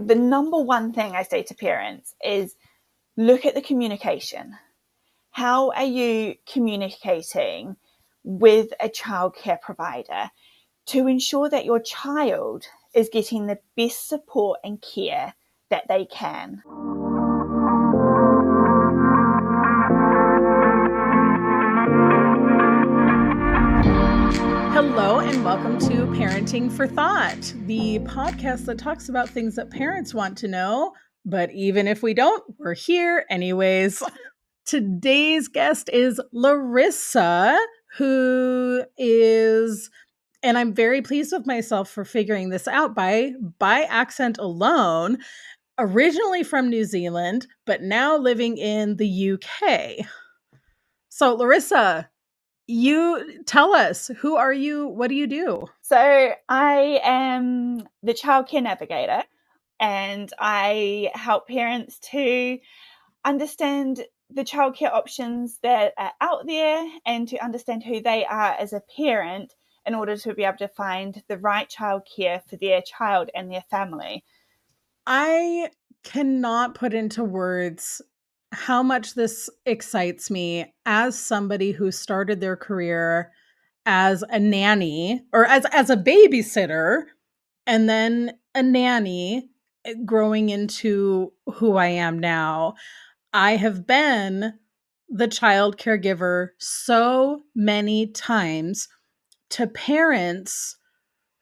the number one thing I say to parents is look at the communication. How are you communicating with a childcare provider to ensure that your child is getting the best support and care that they can? Hello and welcome to Parenting for Thought, the podcast that talks about things that parents want to know, but even if we don't, we're here anyways. Today's guest is Larissa, who is, and I'm very pleased with myself for figuring this out by accent alone, originally from New Zealand, but now living in the UK. So Larissa, you tell us, who are you? What do you do? So I am the Childcare Navigator, and I help parents to understand the childcare options that are out there and to understand who they are as a parent in order to be able to find the right childcare for their child and their family. I cannot put into words how much this excites me as somebody who started their career as a nanny or as a babysitter and then a nanny growing into who I am now. I have been the child caregiver so many times to parents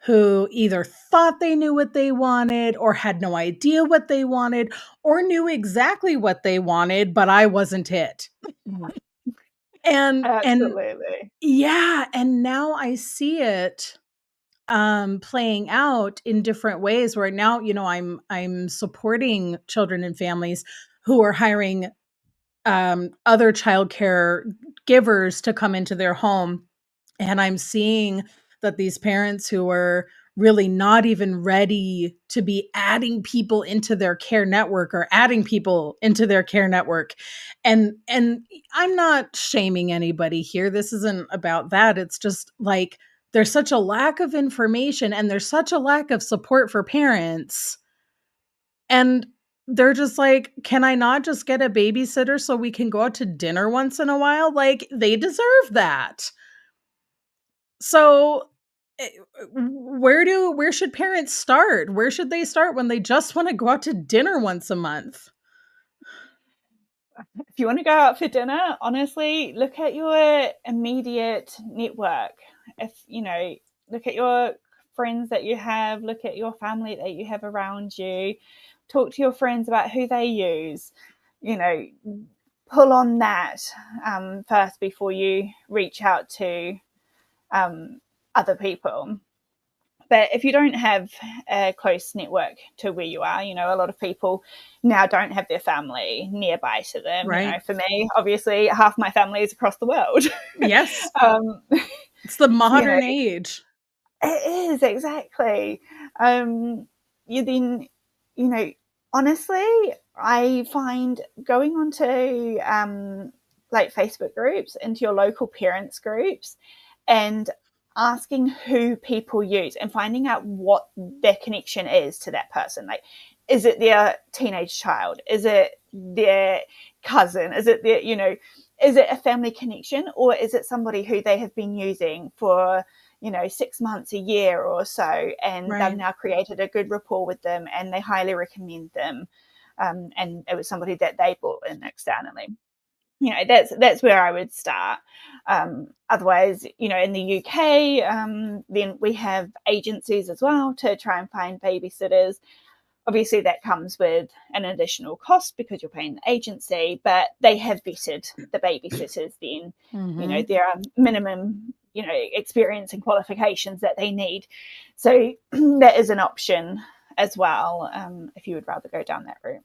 who either thought they knew what they wanted or had no idea what they wanted or knew exactly what they wanted, but I wasn't it. And Absolutely. yeah, and now I see it playing out in different ways where now, I'm supporting children and families who are hiring other childcare givers to come into their home. And I'm seeing that these parents who are really not even ready to be adding people into their care network or adding people into their care network. And I'm not shaming anybody here. This isn't about that. It's just like there's such a lack of information and there's such a lack of support for parents. And they're just like, can I not just get a babysitter so we can go out to dinner once in a while? Like, they deserve that. So, where should parents start? Where should they start when they just want to go out to dinner once a month? If you want to go out for dinner, honestly, look at your immediate network. Look at your friends that you have, look at your family that you have around you, talk to your friends about who they use, pull on that first before you reach out to other people. But if you don't have a close network to where you are, a lot of people now don't have their family nearby to them. Right. For me, obviously, half my family is across the world. Yes. It's the modern age. It is, exactly. You then, honestly, I find going onto like Facebook groups, into your local parents groups, and asking who people use and finding out what their connection is to that person. Like, is it their teenage child? Is it their cousin? Is it is it a family connection, or is it somebody who they have been using for 6 months, a year or so, and Right. they've now created a good rapport with them and they highly recommend them. And it was somebody that they brought in externally. That's where I would start. Otherwise, in the UK, then we have agencies as well to try and find babysitters. Obviously, that comes with an additional cost because you're paying the agency, but they have vetted the babysitters then. Mm-hmm. There are minimum, experience and qualifications that they need. So that is an option as well, if you would rather go down that route.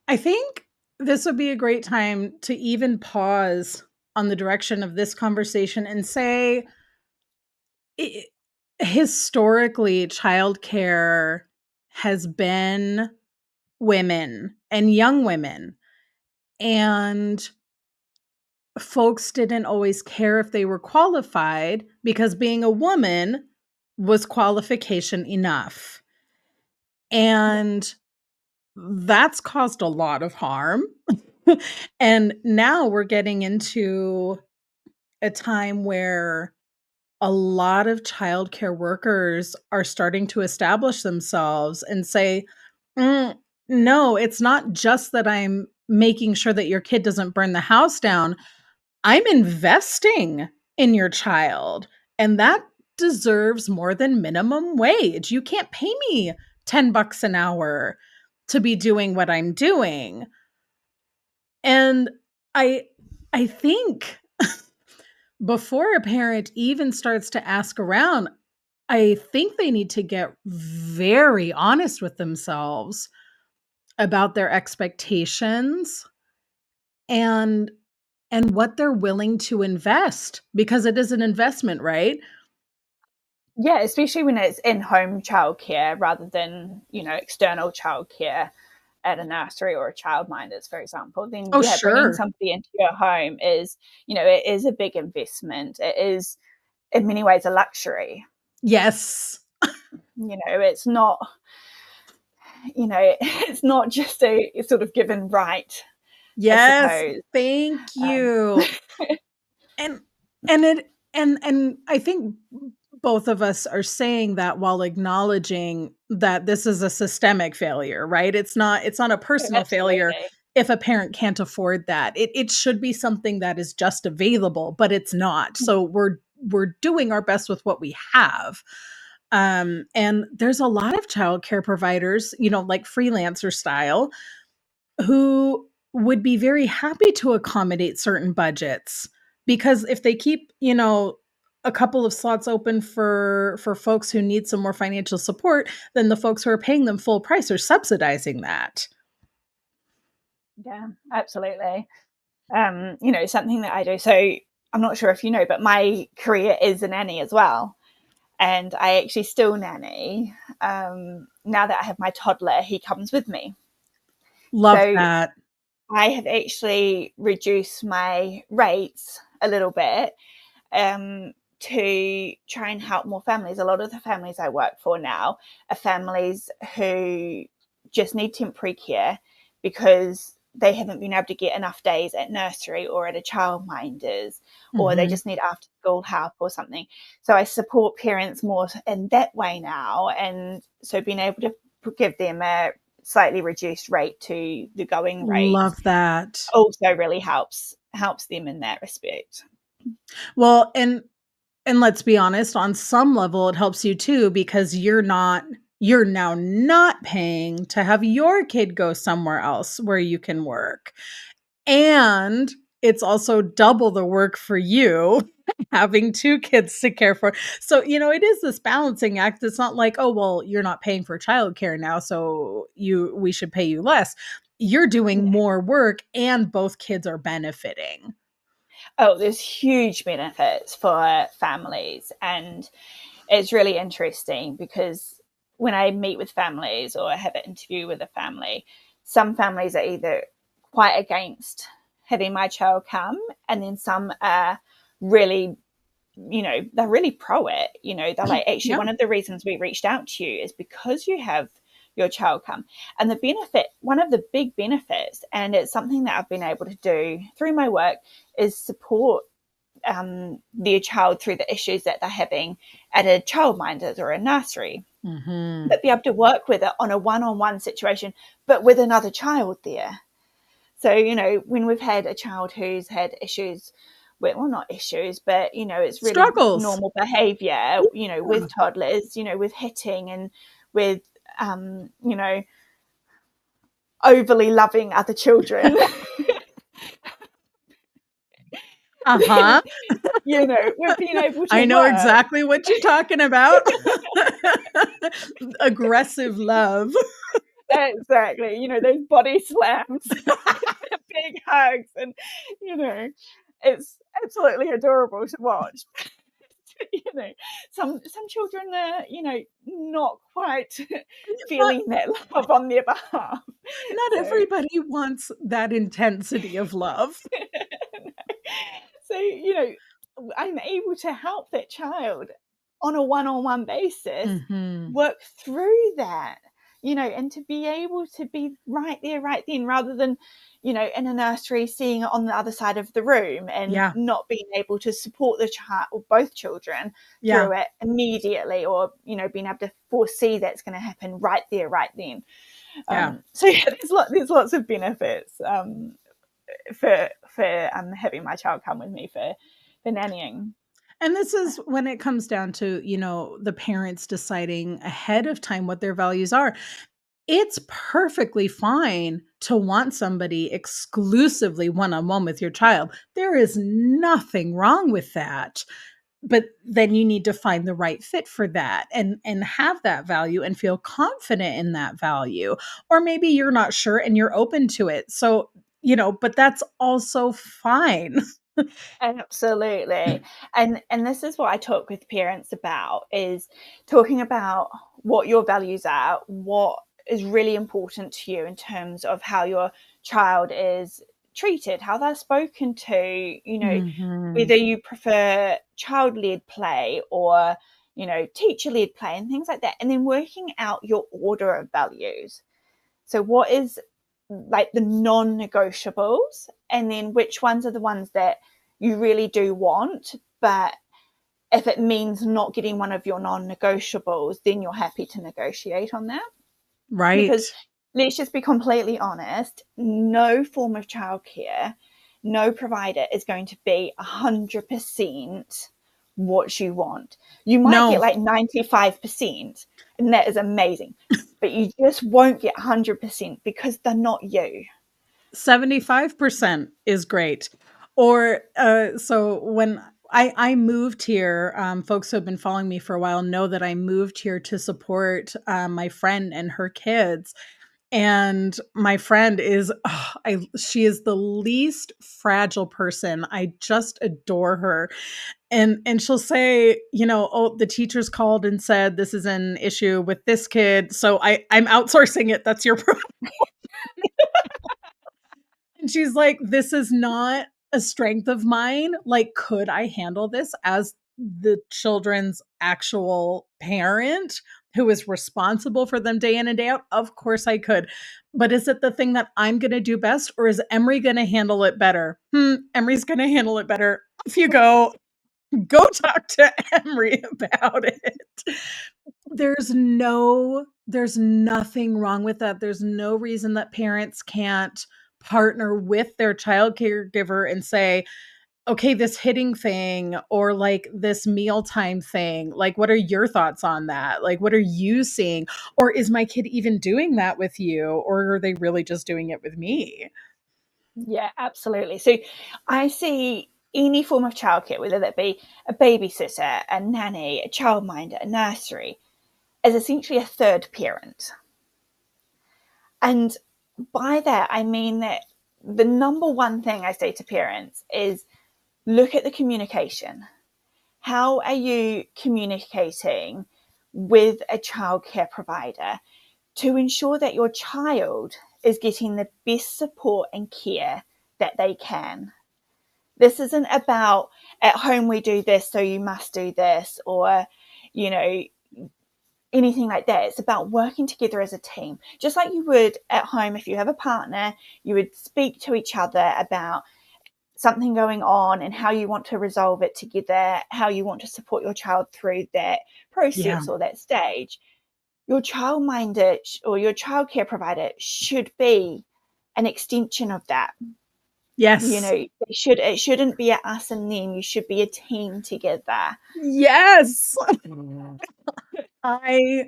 I think this would be a great time to even pause on the direction of this conversation and say, historically, childcare has been women and young women. And folks didn't always care if they were qualified because being a woman was qualification enough. And that's caused a lot of harm. And now we're getting into a time where a lot of childcare workers are starting to establish themselves and say, "Mm, no, it's not just that I'm making sure that your kid doesn't burn the house down. I'm investing in your child, and that deserves more than minimum wage. You can't pay me $10 an hour to be doing what I'm doing." And I I think before a parent even starts to ask around, I think they need to get very honest with themselves about their expectations and what they're willing to invest, because it is an investment, right? Yeah, especially when it's in-home childcare rather than, external childcare at a nursery or a childminders, for example. Then Oh, yeah, bringing sure. somebody into your home is, it is a big investment. It is in many ways a luxury. Yes. It's not, it's not just a sort of given right, I Yes. suppose. Thank Um, you. And it and I think both of us are saying that while acknowledging that this is a systemic failure, right? It's not a personal failure Absolutely. if a parent can't afford that. It should be something that is just available, but it's not. So we're doing our best with what we have. And there's a lot of childcare providers, like freelancer style, who would be very happy to accommodate certain budgets, because if they keep, a couple of slots open for folks who need some more financial support, then the folks who are paying them full price are subsidizing that. Yeah, absolutely. Something that I do. So I'm not sure if you know, but my career is a nanny as well. And I actually still nanny. Now that I have my toddler, he comes with me. Love So that. I have actually reduced my rates a little bit, to try and help more families. A lot of the families I work for now are families who just need temporary care because they haven't been able to get enough days at nursery or at a childminders, or they Mhm. just need after school help or something. So I support parents more in that way now. And so being able to give them a slightly reduced rate to the going rate Love that. also really helps them in that respect. Well, and let's be honest, on some level it helps you too, because you're now not paying to have your kid go somewhere else where you can work. And it's also double the work for you having 2 kids to care for. So, it is this balancing act. It's not like, "Oh, well, you're not paying for childcare now, so we should pay you less." You're doing more work and both kids are benefiting. Oh, there's huge benefits for families. And it's really interesting because when I meet with families or I have an interview with a family, some families are either quite against having my child come, and then some are really, they're really pro it. They're like, actually, Yeah. one of the reasons we reached out to you is because you have your child come. And the benefit, one of the big benefits, and it's something that I've been able to do through my work, is support their child through the issues that they're having at a childminders or a nursery, Mhm. but be able to work with it on a one-on-one situation, but with another child there. So, when we've had a child who's had issues with, well, not issues, but, it's really Struggles. normal behavior, Yeah. with toddlers, with hitting and with, overly loving other children, then, Uh-huh. we've been able to I know work. exactly what you're talking about. Aggressive love. Exactly. Those body slams, big hugs, and, it's absolutely adorable to watch. you know, some children are, not quite Not feeling that love on their behalf. not So, everybody wants that intensity of love. so I'm able to help that child on a one-on-one basis Mhm. work through that. and to be able to be right there, right then, rather than, in a nursery, seeing it on the other side of the room and Yeah. not being able to support the child or both children Yeah. through it immediately, or, being able to foresee that's going to happen right there, right then. Yeah. So yeah, there's lots of benefits for having my child come with me for nannying. And this is when it comes down to, the parents deciding ahead of time what their values are. It's perfectly fine to want somebody exclusively one-on-one with your child. There is nothing wrong with that. But then you need to find the right fit for that and have that value and feel confident in that value. Or maybe you're not sure and you're open to it. So, but that's also fine. Absolutely. And this is what I talk with parents about, is talking about what your values are, what is really important to you in terms of how your child is treated, how they're spoken to, Mhm. whether you prefer child-led play or, teacher-led play and things like that. And then working out your order of values. So what is like the non-negotiables, and then which ones are the ones that you really do want, but if it means not getting one of your non-negotiables, then you're happy to negotiate on that. Right. Because let's just be completely honest, no form of childcare, no provider is going to be 100% what you want. You might get No, like 95%, and that is amazing, but you just won't get 100% because they're not you. 75% is great. Or so when I moved here, folks who have been following me for a while know that I moved here to support my friend and her kids. And my friend is, she is the least fragile person. I just adore her. And she'll say, oh, the teachers called and said this is an issue with this kid, so I'm outsourcing it. That's your problem. And she's like, this is not a strength of mine. Like, could I handle this as the children's actual parent who is responsible for them day in and day out? Of course I could. But is it the thing that I'm going to do best, or is Emery going to handle it better? Emery's going to handle it better. If you go talk to Emery about it. There's nothing wrong with that. There's no reason that parents can't partner with their child caregiver and say, okay, this hitting thing or like this mealtime thing, like what are your thoughts on that? Like what are you seeing? Or is my kid even doing that with you? Or are they really just doing it with me? Yeah, absolutely. So I see any form of childcare, whether that be a babysitter, a nanny, a childminder, a nursery, as essentially a third parent. And by that, I mean that the number one thing I say to parents is look at the communication. How are you communicating with a childcare provider to ensure that your child is getting the best support and care that they can? This isn't about at home we do this, so you must do this, or, you know, anything like that. It's about working together as a team. Just like you would at home, if you have a partner, you would speak to each other about something going on and how you want to resolve it together, how you want to support your child through that Yeah. process or that stage. Your childminder or your childcare provider should be an extension of that. Yes. It shouldn't be a us and them. You should be a team together. Yes. I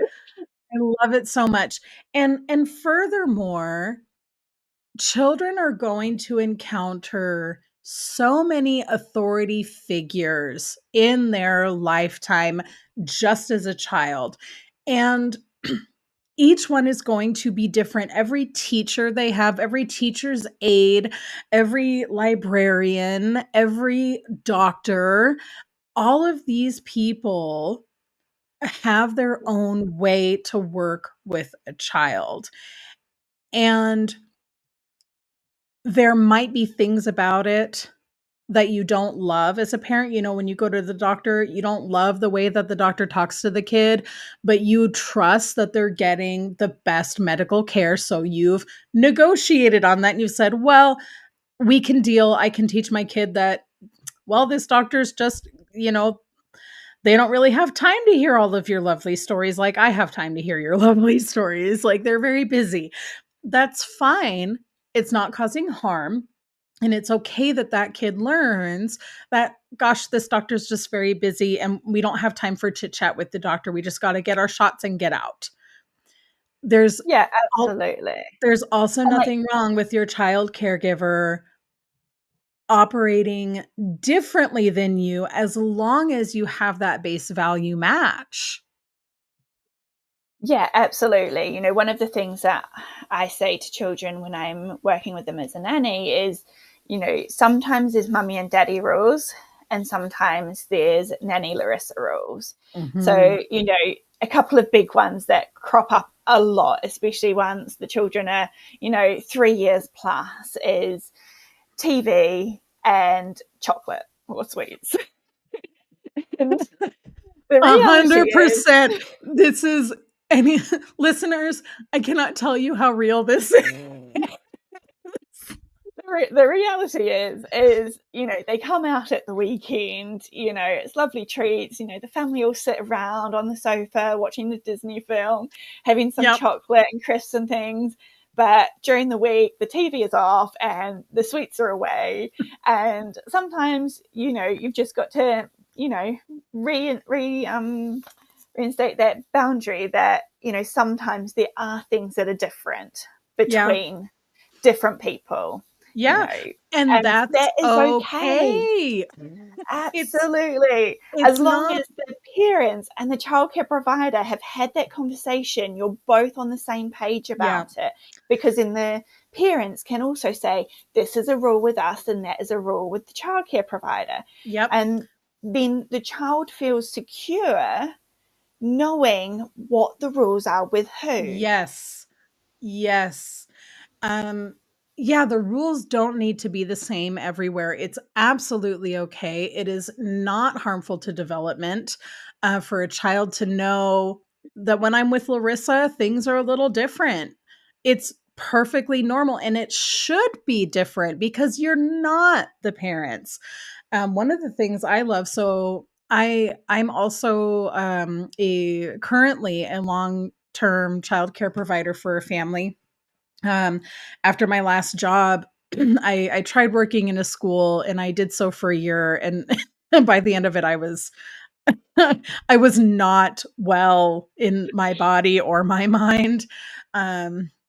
I love it so much. And furthermore, children are going to encounter so many authority figures in their lifetime just as a child. And each one is going to be different. Every teacher they have, every teacher's aide, every librarian, every doctor, all of these people have their own way to work with a child. And there might be things about it that you don't love as a parent. You know, when you go to the doctor, you don't love the way that the doctor talks to the kid, but you trust that they're getting the best medical care. So you've negotiated on that and you've said, well, we can deal. I can teach my kid that, well, this doctor's just, they don't really have time to hear all of your lovely stories like I have time to hear your lovely stories. Like they're very busy. That's fine. It's not causing harm. And it's okay that that kid learns that, gosh, this doctor's just very busy and we don't have time for chit chat with the doctor. We just got to get our shots and get out. There's Yeah, al- absolutely. there's also And like, nothing wrong with your child caregiver operating differently than you as long as you have that base value match. yeah, absolutely. You know, one of the things that I say to children when I'm working with them as a nanny is, you know, sometimes there's mummy and daddy rules, and sometimes there's nanny Larissa rules. Mhm. So, you know, a couple of big ones that crop up a lot, especially once the children are, you know, 3 years plus, is TV and chocolate or sweets. And the reality is, 100%. This is any listeners, I cannot tell you how real this is. the reality is, you know, they come out at the weekend, you know, it's lovely treats, you know, the family all sit around on the sofa watching the Disney film, having some Yep. chocolate and crisps and things. But during the week, the TV is off and the sweets are away. And sometimes, you know, you've just got to, you know, reinstate that boundary that, you know, sometimes there are things that are different Yeah. between different people, you Yeah. know, And and that's that is okay. okay. It's Absolutely. As it's long not as the parents and the childcare provider have had that conversation, you're both on the same page yeah. about it. Because in the parents can also say, this is a rule with us and that is a rule with the childcare provider. Yep. And then the child feels secure knowing what the rules are with who. Yes. Yes. Um, yeah, the rules don't need to be the same everywhere. It's absolutely okay. It is not harmful to development for a child to know that when I'm with Larissa, things are a little different. It's perfectly normal and it should be different because you're not the parents. One of the things I love, so I'm also a currently a long term childcare provider for a family. um, After my last job, I tried working in a school and I did so for a year. And by the end of it, I was I was not well in my body or my mind,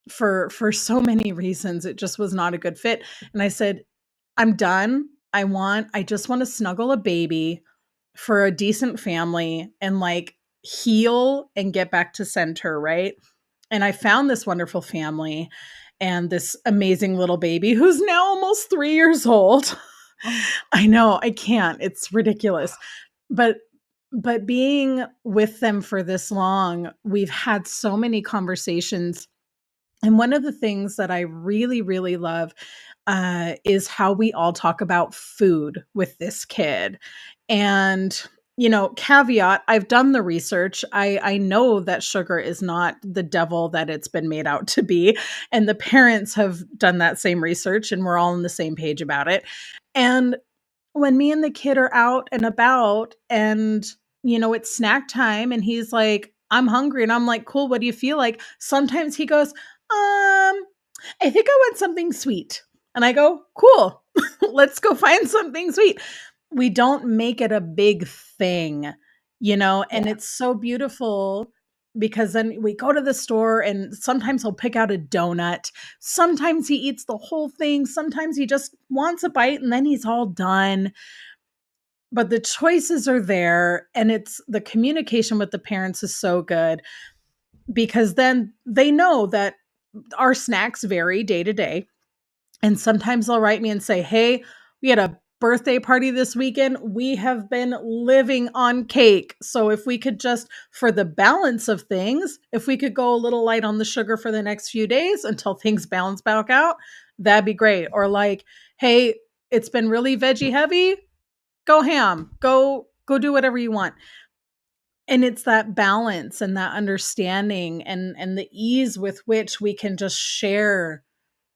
for so many reasons. It just was not a good fit. And I said, I'm done. I just want to snuggle a baby for a decent family and like heal and get back to center, right? And I found this wonderful family and this amazing little baby who's now almost 3 years old. Oh, I know, I can't. It's ridiculous. But being with them for this long, we've had so many conversations. And one of the things that I really, really love is how we all talk about food with this kid. And, caveat, I've done the research. I know that sugar is not the devil that it's been made out to be. And the parents have done that same research, and we're all on the same page about it. And when me and the kid are out and about and, it's snack time and he's like, I'm hungry. And I'm like, cool, what do you feel like? Sometimes he goes, I think I want something sweet. And I go, cool, let's go find something sweet. We don't make it a big thing, and yeah. it's so beautiful because then we go to the store and sometimes he'll pick out a donut. Sometimes he eats the whole thing. Sometimes he just wants a bite and then he's all done. But the choices are there and it's the communication with the parents is so good because then they know that our snacks vary day to day. And sometimes they'll write me and say, hey, we had a birthday party this weekend. We have been living on cake. So if we could just, for the balance of things, if we could go a little light on the sugar for the next few days until things balance back out, that'd be great. Or like, hey, It's been really veggie heavy. Go ham. Go do whatever you want. And it's that balance and that understanding and the ease with which we can just share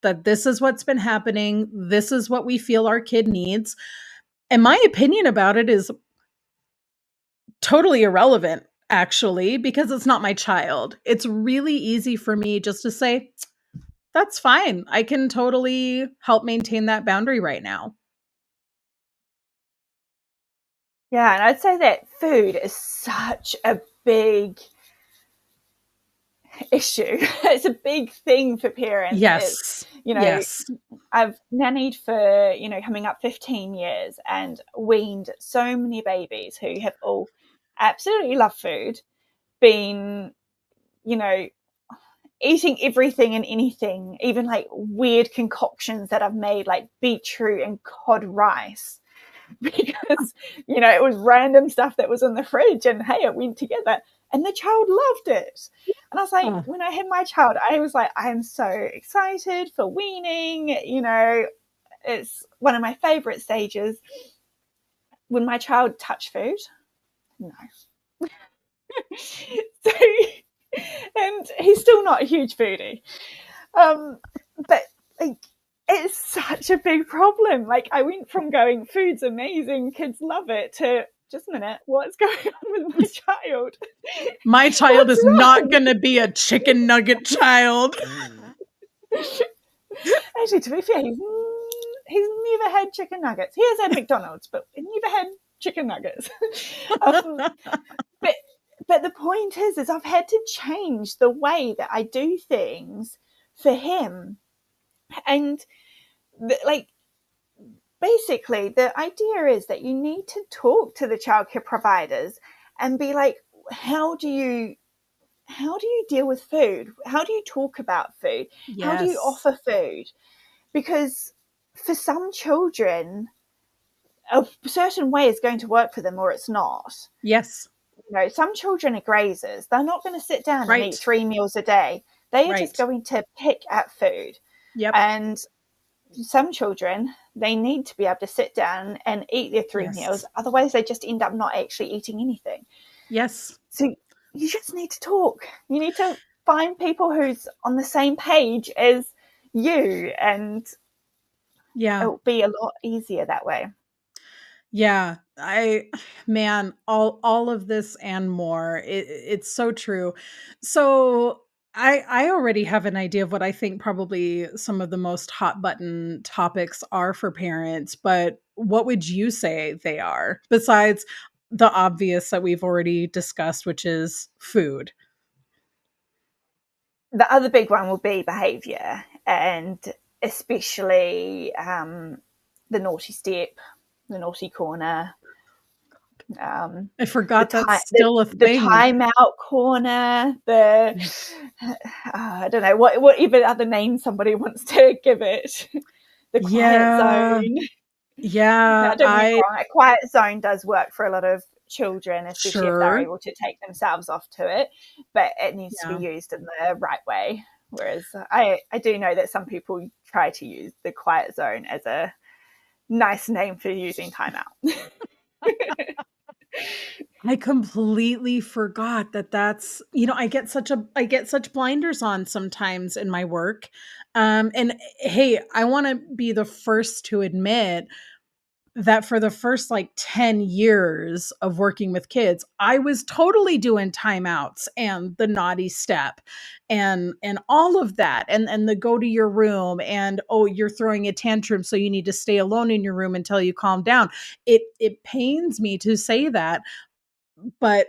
that this is what's been happening. This is what we feel our kid needs. And my opinion about it is totally irrelevant, actually, because it's not my child. It's really easy for me just to say, that's fine. I can totally help maintain that boundary right now. Yeah, and I'd say that food is such a big issue. It's a big thing for parents. It's, Yes. Yes. I've nannied for, coming up 15 years and weaned so many babies who have all absolutely loved food, been, you know, eating everything and anything, even like weird concoctions that I've made, like beetroot and cod rice, because, it was random stuff that was in the fridge and hey, it went together. And the child loved it. And I was like, Oh. when I had my child, I was like, I am so excited for weaning. It's one of my favorite stages. When my child touched food, no. So, and he's still not a huge foodie. But like, it's such a big problem. Like, I went from going, food's amazing, kids love it, to just a minute, what's going on with my child? My child What's is wrong? not going to be a chicken nugget child. Actually, to be fair, he's never had chicken nuggets. He has had McDonald's, but he never had chicken nuggets. But the point is I've had to change the way that I do things for him. And basically the idea is that you need to talk to the childcare providers and be like, how do you deal with food? How do you talk about food? Yes. How do you offer food? Because for some children, a certain way is going to work for them or it's not. Yes. Some children are grazers. They're not going to sit down Right. and eat 3 meals a day. They are just going to pick at food. Yep. And some children, they need to be able to sit down and eat their 3 meals. Otherwise, they just end up not actually eating anything. Yes. So you just need to talk. You need to find people who's on the same page as you, and it'll be a lot easier that way. Yeah, all of this and more. It's so true. So I already have an idea of what I think probably some of the most hot button topics are for parents, but what would you say they are besides the obvious that we've already discussed, which is food? The other big one will be behavior, and especially the naughty step, the naughty corner. I forgot that's still a thing. The timeout corner, I don't know, whatever other name somebody wants to give it. The quiet zone. Yeah. Now, don't get me wrong, a quiet zone does work for a lot of children, especially if they're able to take themselves off to it, but it needs to be used in the right way. Whereas I do know that some people try to use the quiet zone as a nice name for using timeout. I completely forgot that's, I get such blinders on sometimes in my work. And hey, I want to be the first to admit that for the first like 10 years of working with kids, I was totally doing timeouts and the naughty step and all of that and the go to your room and, oh, you're throwing a tantrum, so you need to stay alone in your room until you calm down. It pains me to say that, but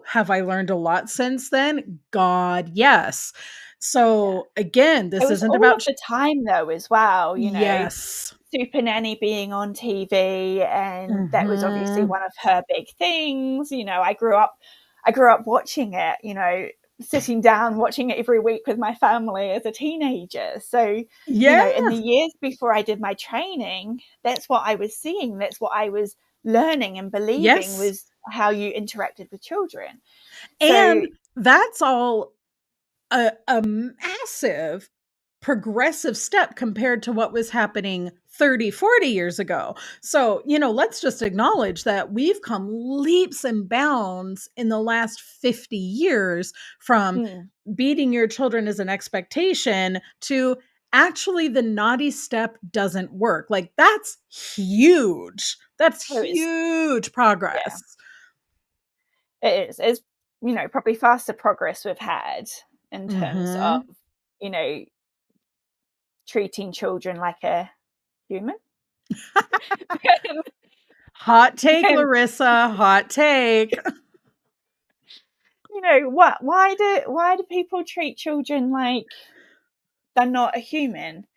have I learned a lot since then? God, yes. So again, this isn't all about of the time though as well, Yes. Super Nanny being on TV, and that was obviously one of her big things. I grew up watching it, sitting down watching it every week with my family as a teenager. So, in the years before I did my training, that's what I was seeing. That's what I was learning and believing was how you interacted with children. And that's all a massive progressive step compared to what was happening 30, 40 years ago. So, let's just acknowledge that we've come leaps and bounds in the last 50 years from Mm. beating your children as an expectation to actually the naughty step doesn't work. Like, that's huge. That's So it's, huge yeah, progress. it is. It's, probably faster progress we've had in terms of, Mhm. you know, treating children like a human. Hot take, And, Larissa. Hot take. what? Why do people treat children like they're not a human?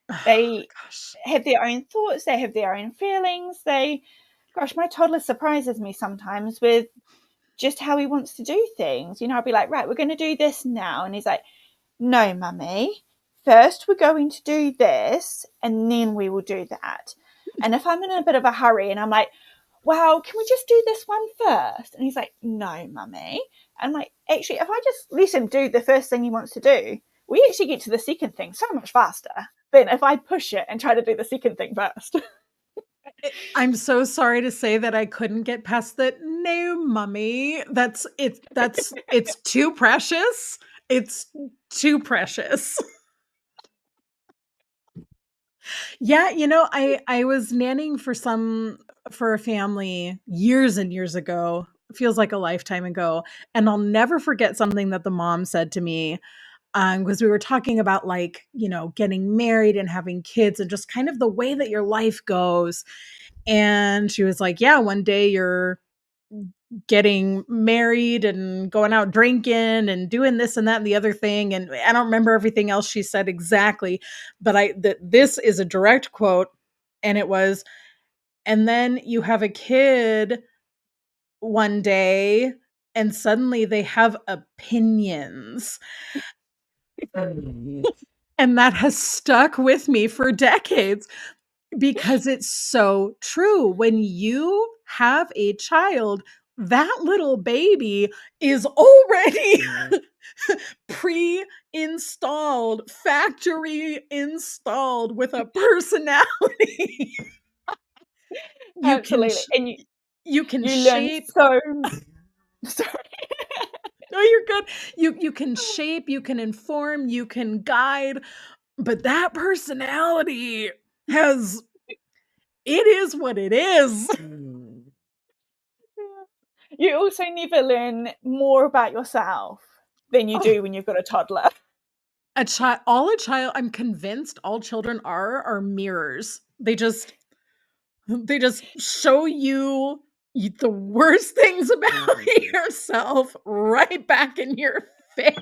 Oh, They gosh. have their own thoughts. They have their own feelings. Gosh, my toddler surprises me sometimes with just how he wants to do things. I'll be like, right, we're going to do this now. And he's like, no, mummy, first we're going to do this and then we will do that. And if I'm in a bit of a hurry and I'm like, well, can we just do this one first? And he's like, no, mummy. And I'm like, actually, if I just let him do the first thing he wants to do, we actually get to the second thing so much faster than if I push it and try to do the second thing first. I'm so sorry to say that I couldn't get past that. No, mummy. It's too precious. It's too precious. Yeah, I was nannying for a family years and years ago. Feels like a lifetime ago. And I'll never forget something that the mom said to me. Because we were talking about, like, getting married and having kids and just kind of the way that your life goes. And she was like, yeah, one day you're getting married and going out drinking and doing this and that and the other thing. And I don't remember everything else she said exactly, but this is a direct quote. And it was, and then you have a kid one day and suddenly they have opinions. And that has stuck with me for decades because it's so true. When you have a child, that little baby is already pre-installed, factory installed with a personality. You can Absolutely. And you, you can you learn shape. so, sorry. Oh, you're good. You can shape, you can inform, you can guide, but that personality has it is what it is. You also never learn more about yourself than you Oh, do when you've got a toddler. a child, I'm convinced all children are mirrors. They just show you the worst things about yourself right back in your face.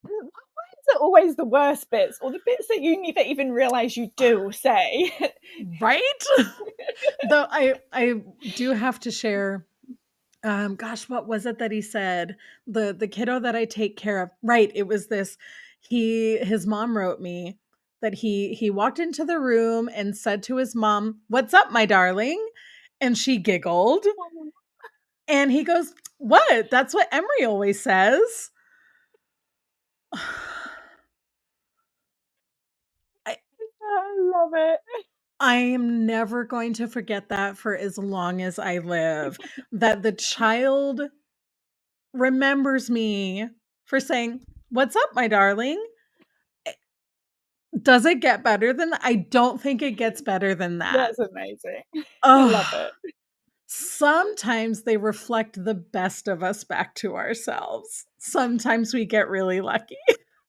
Why is it always the worst bits or the bits that you never even realize you do or say? Right? Though I do have to share. Gosh, what was it that he said? The kiddo that I take care of. Right, it was this. His mom wrote me that he walked into the room and said to his mom, "What's up, my darling?" And she giggled. And he goes, "What? That's what Emery always says." I I love it. I am never going to forget that for as long as I live. That the child remembers me for saying, "What's up, my darling?" Does it get better than that? I don't think it gets better than that. That's amazing. I love Oh, it. sometimes they reflect the best of us back to ourselves. Sometimes we get really lucky.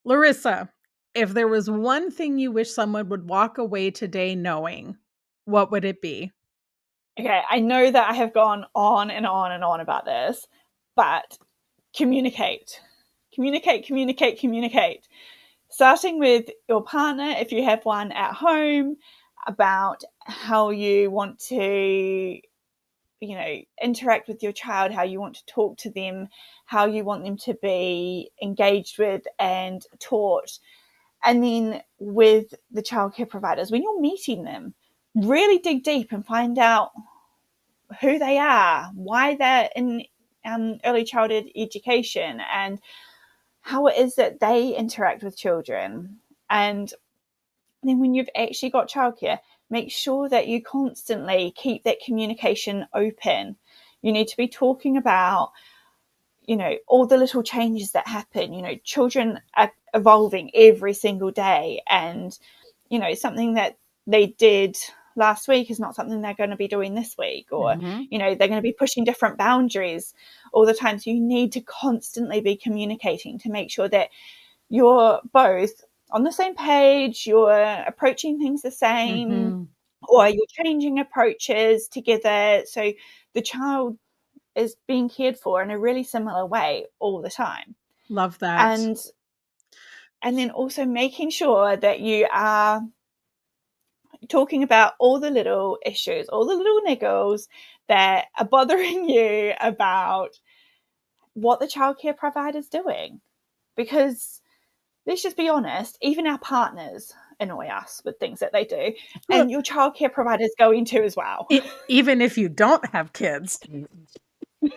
Larissa, if there was one thing you wish someone would walk away today knowing, what would it be? Okay, I know that I have gone on and on and on about this, but communicate. Communicate, communicate, communicate. Starting with your partner, if you have one at home, about how you want to, interact with your child, how you want to talk to them, how you want them to be engaged with and taught. And then with the childcare providers, when you're meeting them, really dig deep and find out who they are, why they're in early childhood education, and how it is that they interact with children. And then when you've actually got childcare, make sure that you constantly keep that communication open. You need to be talking about, all the little changes that happen. Children are evolving every single day, and something that they did last week is not something they're going to be doing this week, or they're going to be pushing different boundaries all the time. So you need to constantly be communicating to make sure that you're both on the same page, you're approaching things the same, or you're changing approaches together, so the child is being cared for in a really similar way all the time. Love that. And then also making sure that you are talking about all the little issues, all the little niggles that are bothering you about what the childcare provider is doing. Because let's just be honest, even our partners annoy us with things that they do, and your childcare provider is going to as well. Even if you don't have kids. My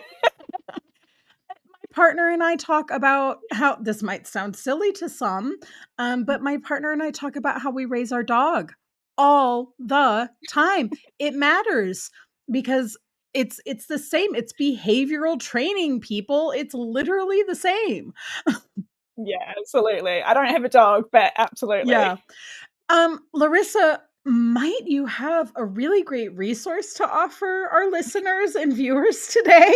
partner and I talk about how, this might sound silly to some, but my partner and I talk about how we raise our dog all the time. It matters because it's the same. It's behavioral training, people. It's literally the same. Yeah, absolutely. I don't have a dog, but absolutely. Yeah. Larissa, might you have a really great resource to offer our listeners and viewers today?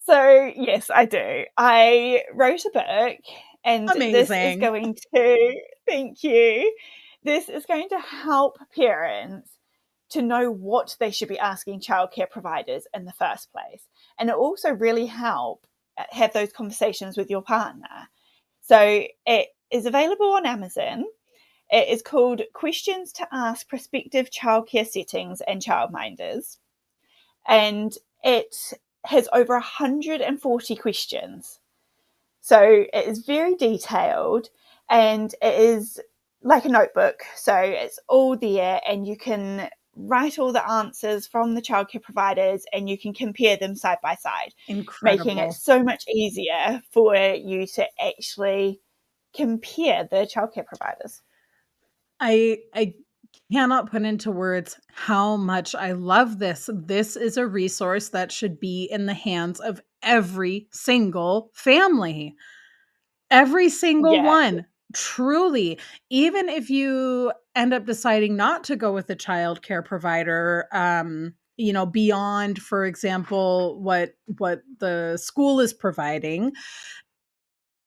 So, yes, I do. I wrote a book, and this is Amazing. going to, thank you, this is going to help parents to know what they should be asking childcare providers in the first place. And it also really help have those conversations with your partner. So it is available on Amazon. It is called Questions to Ask Prospective Childcare Settings and Childminders. And it has over 140 questions. So it is very detailed, and it is like a notebook. So it's all there, and you can write all the answers from the childcare providers, and you can compare them side by side, making it Incredible. so much easier for you to actually compare the childcare providers. I cannot put into words how much I love this. This is a resource that should be in the hands of every single family. Every single Yeah, one. Truly. Even if you end up deciding not to go with a child care provider, beyond, for example, what the school is providing,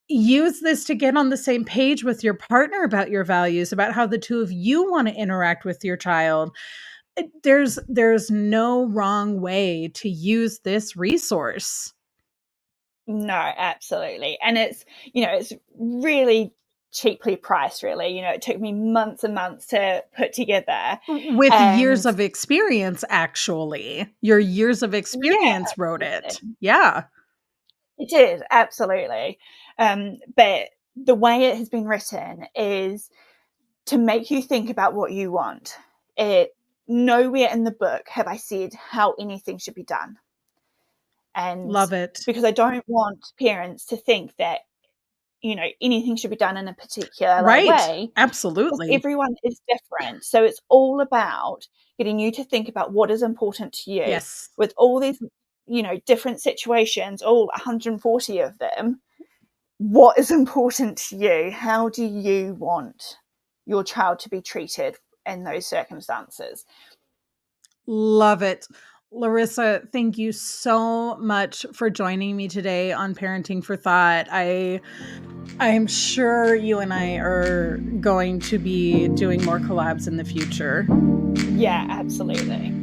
use this to get on the same page with your partner about your values, about how the two of you want to interact with your child. There's no wrong way to use this resource. no, absolutely. And it's really cheaply priced, really. It took me months and months to put together. With years And of experience, actually. Your years of yeah, experience wrote it. absolutely. Yeah. It did, absolutely. But the way it has been written is to make you think about what you want. Nowhere in the book have I said how anything should be done. And Love it. because I don't want parents to think that, anything should be done in a particular Right. way, because Absolutely. everyone is different. So it's all about getting you to think about what is important to you Yes. with all these, different situations, all 140 of them. What is important to you? How do you want your child to be treated in those circumstances? Love it. Larissa, thank you so much for joining me today on Parenting for Thought. I'm sure you and I are going to be doing more collabs in the future. Yeah, absolutely.